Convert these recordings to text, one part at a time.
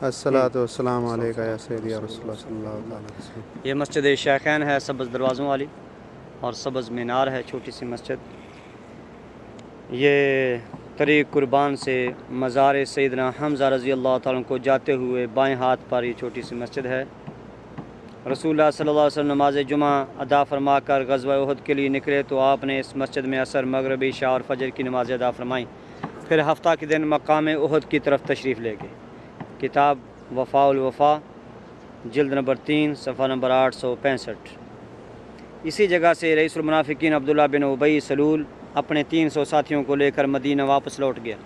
الصلاۃ والسلام علیکہ یا سیدی یا رسول اللہ صلی اللہ علیہ وسلم۔ یہ مسجد شیخین ہے، سبز دروازوں والی اور سبز مینار ہے، چھوٹی سی مسجد۔ یہ طریق قربان سے مزار سیدنا حمزہ رضی اللہ تعالیٰ عنہ کو جاتے ہوئے بائیں ہاتھ پر یہ چھوٹی سی مسجد ہے۔ رسول اللہ صلی اللہ علیہ وسلم نماز جمعہ ادا فرما کر غزوہ احد کے لیے نکلے تو آپ نے اس مسجد میں عصر، مغرب، عشاء اور فجر کی نماز ادا فرمائیں۔ پھر ہفتہ کے دن مقام احد کی طرف تشریف لے گئے۔ کتاب وفاء الوفا، جلد نمبر 3، صفحہ نمبر 865۔ اسی جگہ سے رئیس المنافقین عبداللہ بن ابی سلول اپنے 300 ساتھیوں کو لے کر مدینہ واپس لوٹ گیا۔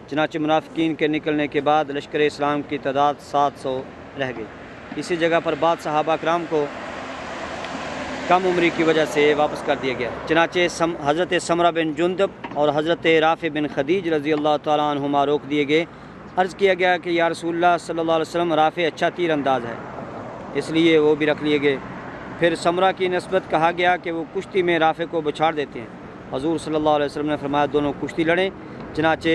چنانچہ منافقین کے نکلنے کے بعد لشکر اسلام کی تعداد 700 رہ گئی۔ اسی جگہ پر بعض صحابہ کرام کو کم عمری کی وجہ سے واپس کر دیا گیا۔ چنانچہ حضرت سمرہ بن جندب اور حضرت رافع بن خدیج رضی اللہ تعالیٰ عنہما روک دیے گئے۔ عرض کیا گیا کہ یا رسول اللہ صلی اللہ علیہ وسلم، رافع اچھا تیر انداز ہے، اس لیے وہ بھی رکھ لیے گئے۔ پھر سمرہ کی نسبت کہا گیا کہ وہ کشتی میں رافع کو بچھاڑ دیتے ہیں۔ حضور صلی اللہ علیہ وسلم نے فرمایا دونوں کشتی لڑیں، چنانچہ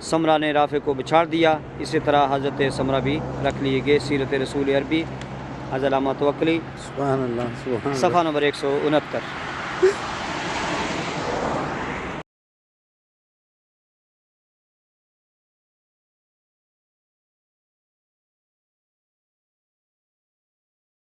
سمرہ نے رافع کو بچھاڑ دیا۔ اسی طرح حضرت سمرہ بھی رکھ لیے گئے۔ سیرت رسول عربی، حضرت علامہ توکلی، سبحان اللہ، سبحان اللہ۔ صفحہ نمبر 169۔